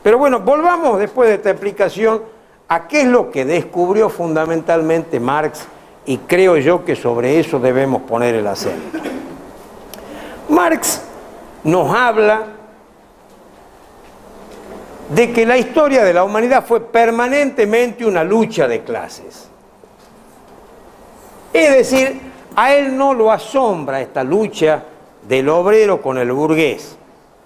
Pero bueno, volvamos después de esta explicación a qué es lo que descubrió fundamentalmente Marx, y creo yo que sobre eso debemos poner el acento. Marx nos habla de que la historia de la humanidad fue permanentemente una lucha de clases. Es decir, a él no lo asombra esta lucha del obrero con el burgués.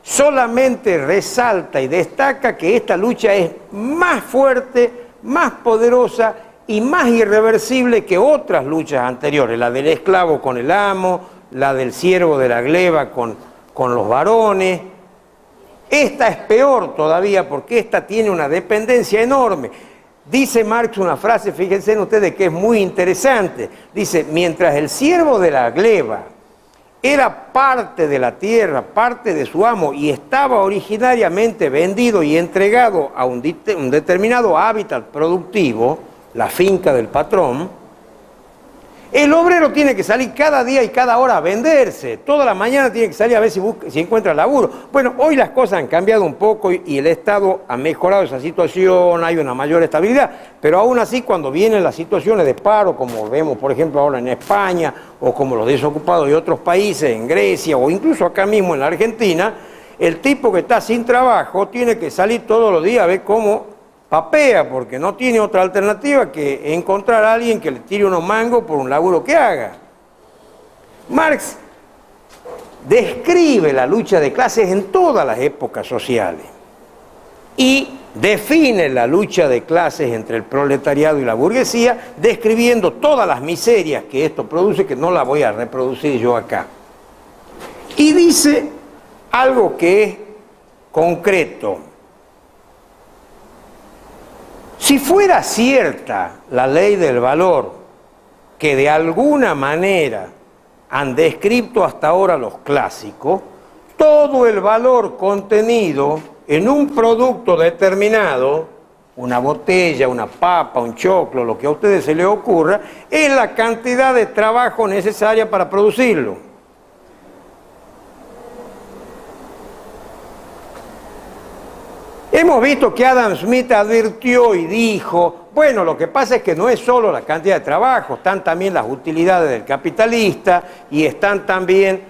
Solamente resalta y destaca que esta lucha es más fuerte, más poderosa y más irreversible que otras luchas anteriores, la del esclavo con el amo, la del siervo de la gleba con los varones. Esta es peor todavía porque esta tiene una dependencia enorme. Dice Marx una frase, fíjense en ustedes que es muy interesante. Dice, mientras el siervo de la gleba era parte de la tierra, parte de su amo y estaba originariamente vendido y entregado a un determinado hábitat productivo, la finca del patrón, el obrero tiene que salir cada día y cada hora a venderse. Toda la mañana tiene que salir a ver si encuentra laburo. Bueno, hoy las cosas han cambiado un poco y el Estado ha mejorado esa situación, hay una mayor estabilidad. Pero aún así, cuando vienen las situaciones de paro, como vemos, por ejemplo, ahora en España, o como los desocupados de otros países, en Grecia, o incluso acá mismo en la Argentina, el tipo que está sin trabajo tiene que salir todos los días a ver cómo papea, porque no tiene otra alternativa que encontrar a alguien que le tire unos mangos por un laburo que haga. Marx describe la lucha de clases en todas las épocas sociales y define la lucha de clases entre el proletariado y la burguesía, describiendo todas las miserias que esto produce, que no la voy a reproducir yo acá. Y dice algo que es concreto. Si fuera cierta la ley del valor que de alguna manera han descrito hasta ahora los clásicos, todo el valor contenido en un producto determinado, una botella, una papa, un choclo, lo que a ustedes se les ocurra, es la cantidad de trabajo necesaria para producirlo. Hemos visto que Adam Smith advirtió y dijo, bueno, lo que pasa es que no es solo la cantidad de trabajo, están también las utilidades del capitalista y están también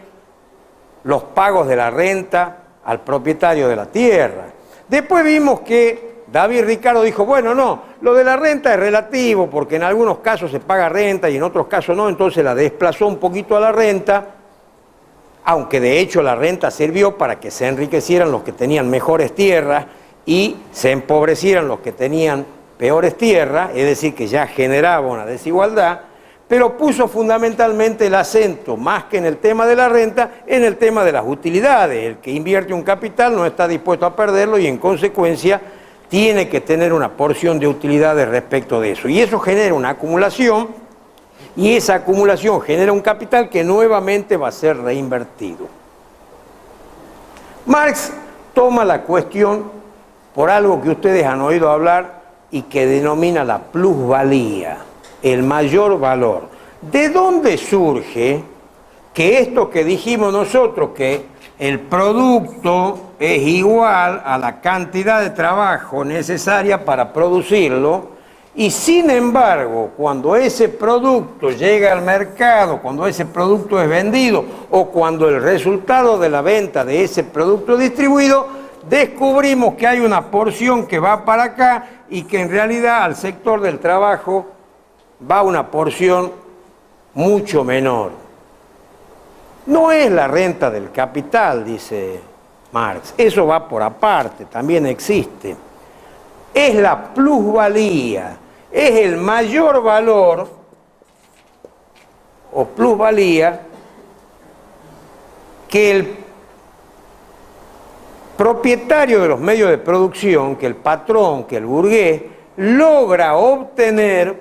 los pagos de la renta al propietario de la tierra. Después vimos que David Ricardo dijo, bueno, no, lo de la renta es relativo porque en algunos casos se paga renta y en otros casos no, entonces la desplazó un poquito a la renta, aunque de hecho la renta sirvió para que se enriquecieran los que tenían mejores tierras y se empobrecieran los que tenían peores tierras, es decir, que ya generaba una desigualdad, pero puso fundamentalmente el acento, más que en el tema de la renta, en el tema de las utilidades. El que invierte un capital no está dispuesto a perderlo y en consecuencia tiene que tener una porción de utilidades respecto de eso. Y eso genera una acumulación y esa acumulación genera un capital que nuevamente va a ser reinvertido. Marx toma la cuestión por algo que ustedes han oído hablar y que denomina la plusvalía, el mayor valor. ¿De dónde surge que esto que dijimos nosotros, que el producto es igual a la cantidad de trabajo necesaria para producirlo, y sin embargo, cuando ese producto llega al mercado, cuando ese producto es vendido, o cuando el resultado de la venta de ese producto distribuido, descubrimos que hay una porción que va para acá y que en realidad al sector del trabajo va una porción mucho menor? No es la renta del capital, dice Marx, eso va por aparte, también existe. Es la plusvalía, es el mayor valor o plusvalía que el propietario de los medios de producción, que el patrón, que el burgués, logra obtener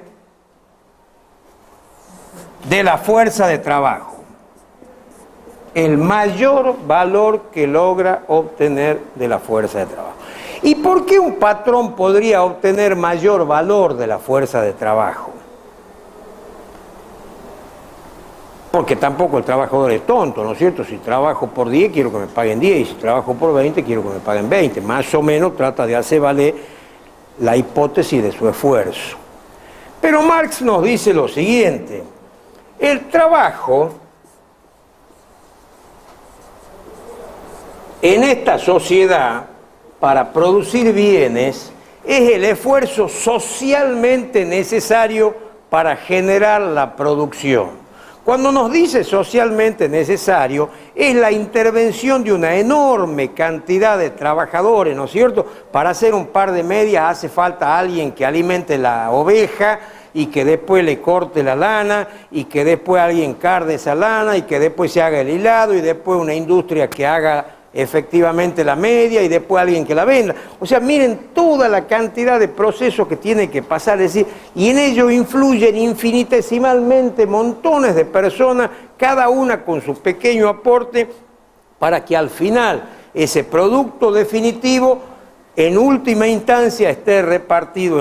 de la fuerza de trabajo. El mayor valor que logra obtener de la fuerza de trabajo. ¿Y por qué un patrón podría obtener mayor valor de la fuerza de trabajo? Porque tampoco el trabajador es tonto, ¿no es cierto? Si trabajo por 10, quiero que me paguen 10, y si trabajo por 20, quiero que me paguen 20. Más o menos trata de hacer valer la hipótesis de su esfuerzo. Pero Marx nos dice lo siguiente: el trabajo en esta sociedad para producir bienes es el esfuerzo socialmente necesario para generar la producción. Cuando nos dice socialmente necesario, es la intervención de una enorme cantidad de trabajadores, ¿no es cierto? Para hacer un par de medias hace falta alguien que alimente la oveja y que después le corte la lana y que después alguien carde esa lana y que después se haga el hilado y después una industria que haga efectivamente la media y después alguien que la venda. O sea, miren toda la cantidad de procesos que tiene que pasar, es decir, y en ello influyen infinitesimalmente montones de personas, cada una con su pequeño aporte, para que al final ese producto definitivo, en última instancia, esté repartido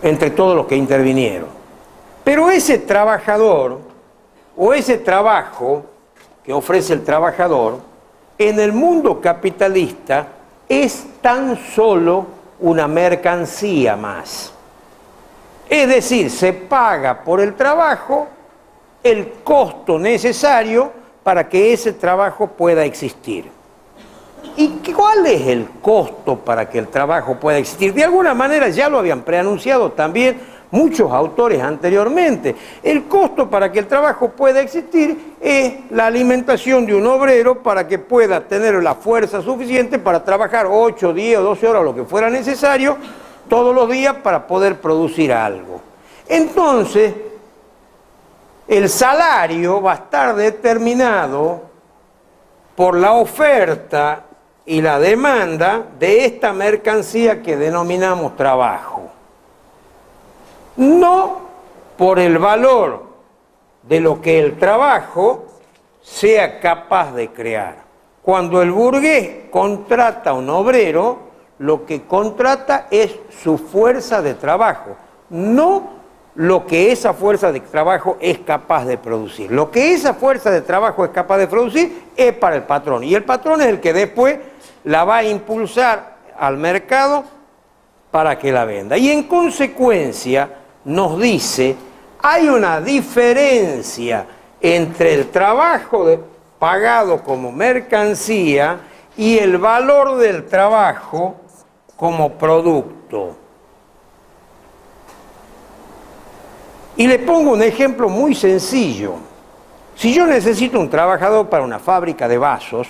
entre todos los que intervinieron. Pero ese trabajador o ese trabajo que ofrece el trabajador, en el mundo capitalista es tan solo una mercancía más. Es decir, se paga por el trabajo el costo necesario para que ese trabajo pueda existir. ¿Y cuál es el costo para que el trabajo pueda existir? De alguna manera ya lo habían preanunciado también muchos autores anteriormente. El costo para que el trabajo pueda existir es la alimentación de un obrero para que pueda tener la fuerza suficiente para trabajar 8, 10 o 12 horas, lo que fuera necesario, todos los días para poder producir algo. Entonces, el salario va a estar determinado por la oferta y la demanda de esta mercancía que denominamos trabajo. No por el valor de lo que el trabajo sea capaz de crear. Cuando el burgués contrata a un obrero, lo que contrata es su fuerza de trabajo, no lo que esa fuerza de trabajo es capaz de producir. Lo que esa fuerza de trabajo es capaz de producir es para el patrón, y el patrón es el que después la va a impulsar al mercado para que la venda. Y en consecuencia nos dice, hay una diferencia entre el trabajo pagado como mercancía y el valor del trabajo como producto. Y le pongo un ejemplo muy sencillo. Si yo necesito un trabajador para una fábrica de vasos,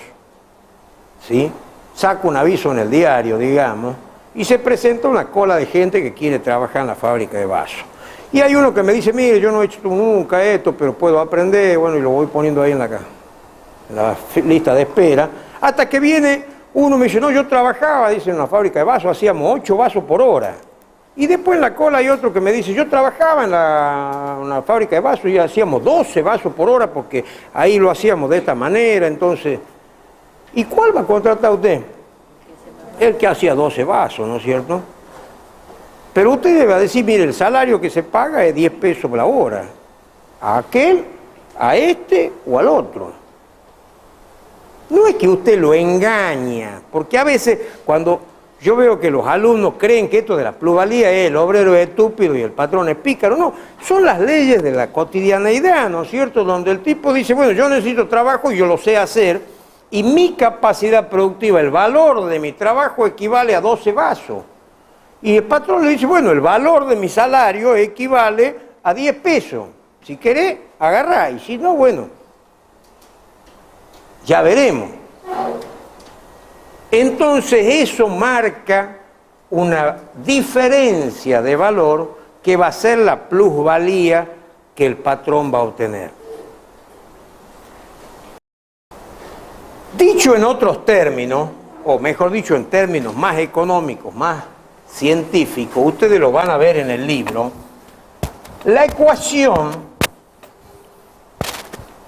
¿sí?, saco un aviso en el diario, digamos, y se presenta una cola de gente que quiere trabajar en la fábrica de vasos. Y hay uno que me dice, mire, yo no he hecho nunca esto, pero puedo aprender, bueno, y lo voy poniendo ahí en la lista de espera, hasta que viene uno y me dice, no, yo trabajaba, dice, en una fábrica de vasos, hacíamos 8 vasos por hora. Y después en la cola hay otro que me dice, yo trabajaba en una fábrica de vasos y hacíamos 12 vasos por hora porque ahí lo hacíamos de esta manera, entonces... ¿Y cuál va a contratar usted? El que hacía 12 vasos, ¿no es cierto? Pero usted debe decir, mire, el salario que se paga es 10 pesos la hora. A aquel, a este o al otro. No es que usted lo engaña, porque a veces cuando yo veo que los alumnos creen que esto de la plusvalía es el obrero es estúpido y el patrón es pícaro, no, son las leyes de la cotidianeidad, ¿no es cierto? Donde el tipo dice, bueno, yo necesito trabajo y yo lo sé hacer, y mi capacidad productiva, el valor de mi trabajo equivale a 12 vasos. Y el patrón le dice, bueno, el valor de mi salario equivale a 10 pesos. Si querés, agarrá, y si no, bueno, ya veremos. Entonces eso marca una diferencia de valor que va a ser la plusvalía que el patrón va a obtener. Dicho en otros términos, o mejor dicho en términos más económicos, más científicos, ustedes lo van a ver en el libro, la ecuación,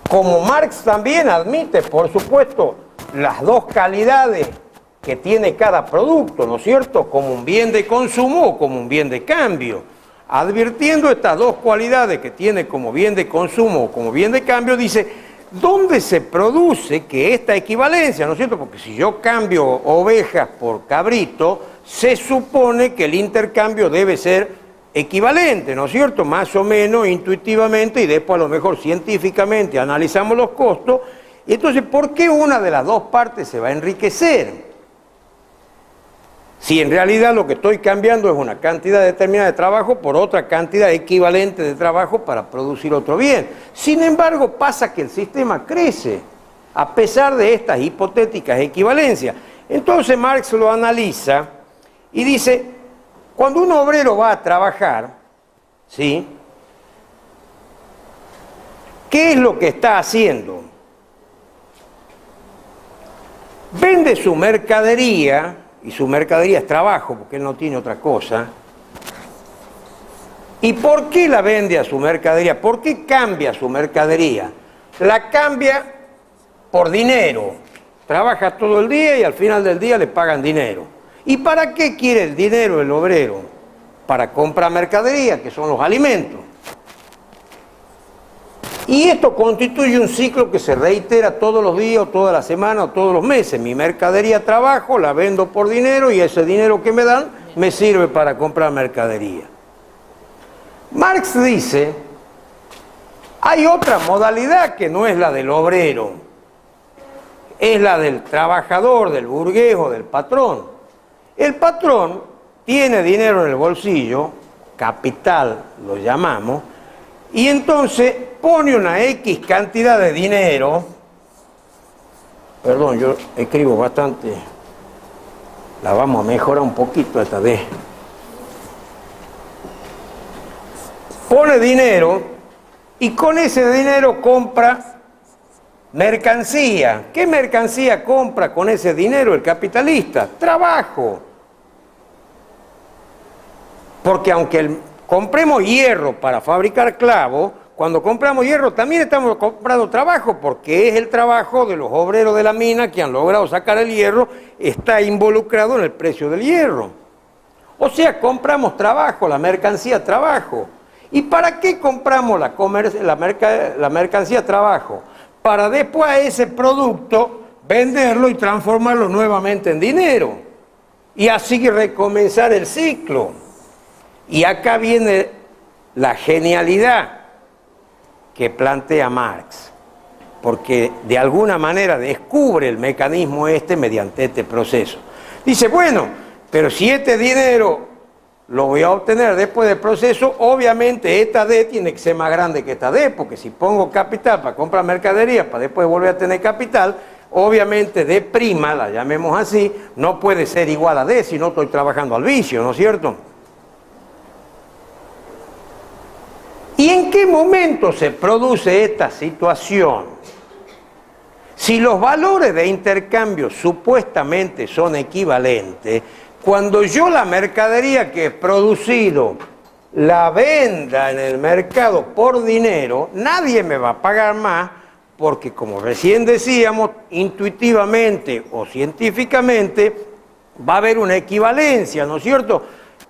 como Marx también admite, por supuesto, las dos calidades que tiene cada producto, ¿no es cierto?, como un bien de consumo o como un bien de cambio. advirtiendo estas dos cualidades que tiene como bien de consumo o como bien de cambio, dice, ¿dónde se produce que esta equivalencia, ¿no es cierto? Porque si yo cambio ovejas por cabrito, se supone que el intercambio debe ser equivalente, ¿no es cierto? Más o menos intuitivamente, y después a lo mejor científicamente analizamos los costos. Entonces, ¿por qué una de las dos partes se va a enriquecer? Si en realidad lo que estoy cambiando es una cantidad determinada de trabajo por otra cantidad equivalente de trabajo para producir otro bien. Sin embargo, pasa que el sistema crece, a pesar de estas hipotéticas equivalencias. Entonces Marx lo analiza y dice, cuando un obrero va a trabajar, ¿sí? ¿Qué es lo que está haciendo? Vende su mercadería, y su mercadería es trabajo, porque él no tiene otra cosa. ¿Y por qué la vende a su mercadería? ¿Por qué cambia su mercadería? La cambia por dinero. Trabaja todo el día y al final del día le pagan dinero. ¿Y para qué quiere el dinero el obrero? Para comprar mercadería, que son los alimentos. Y esto constituye un ciclo que se reitera todos los días, o toda la semana, o todos los meses. Mi mercadería trabajo, la vendo por dinero y ese dinero que me dan me sirve para comprar mercadería. Marx dice, hay otra modalidad que no es la del obrero, es la del trabajador, del burgués o del patrón. El patrón tiene dinero en el bolsillo, capital lo llamamos, y entonces pone una X cantidad de dinero, perdón, yo escribo bastante, la vamos a mejorar un poquito esta vez. Pone dinero y con ese dinero compra mercancía. ¿Qué mercancía compra con ese dinero el capitalista? Trabajo. Porque aunque compremos hierro para fabricar clavos, cuando compramos hierro también estamos comprando trabajo, porque es el trabajo de los obreros de la mina que han logrado sacar el hierro, está involucrado en el precio del hierro. O sea, compramos trabajo, la mercancía trabajo. ¿Y para qué compramos la mercancía trabajo? Para después a ese producto venderlo y transformarlo nuevamente en dinero. Y así recomenzar el ciclo. Y acá viene la genialidad que plantea Marx, porque de alguna manera descubre el mecanismo mediante este proceso. Dice, bueno, pero si este dinero lo voy a obtener después del proceso, obviamente esta D tiene que ser más grande que esta D, porque si pongo capital para comprar mercadería, para después volver a tener capital, obviamente D', la llamemos así, no puede ser igual a D si no estoy trabajando al vicio, ¿no es cierto? ¿Y en qué momento se produce esta situación? Si los valores de intercambio supuestamente son equivalentes, cuando yo la mercadería que he producido la venda en el mercado por dinero, nadie me va a pagar más, porque como recién decíamos, intuitivamente o científicamente va a haber una equivalencia, ¿no es cierto?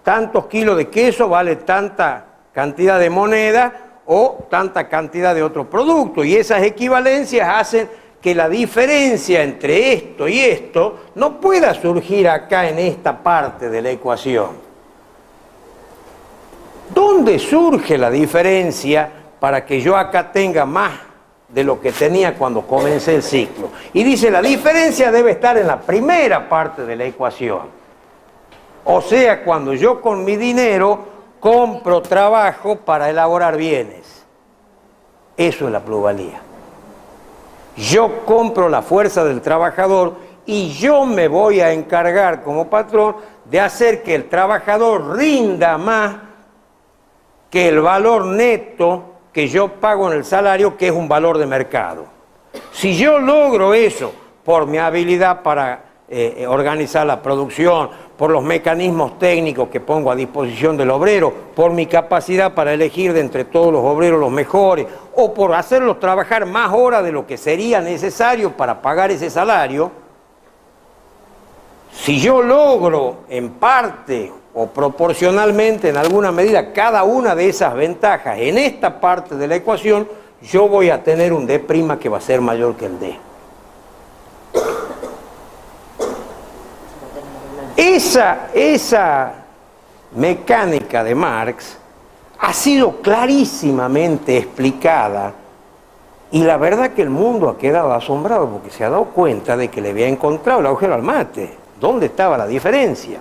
Tantos kilos de queso vale tanta cantidad de moneda o tanta cantidad de otro producto, y esas equivalencias hacen que la diferencia entre esto y esto no pueda surgir acá en esta parte de la ecuación. ¿Dónde surge la diferencia para que yo acá tenga más de lo que tenía cuando comencé el ciclo? Y dice, la diferencia debe estar en la primera parte de la ecuación. O sea, cuando yo con mi dinero compro trabajo para elaborar bienes. Eso es la plusvalía. Yo compro la fuerza del trabajador y yo me voy a encargar como patrón de hacer que el trabajador rinda más que el valor neto que yo pago en el salario, que es un valor de mercado. Si yo logro eso por mi habilidad para organizar la producción, por los mecanismos técnicos que pongo a disposición del obrero, por mi capacidad para elegir de entre todos los obreros los mejores, o por hacerlos trabajar más horas de lo que sería necesario para pagar ese salario, si yo logro en parte o proporcionalmente en alguna medida cada una de esas ventajas en esta parte de la ecuación, yo voy a tener un D' que va a ser mayor que el D. Esa mecánica de Marx ha sido clarísimamente explicada y la verdad que el mundo ha quedado asombrado porque se ha dado cuenta de que le había encontrado el agujero al mate. ¿Dónde estaba la diferencia?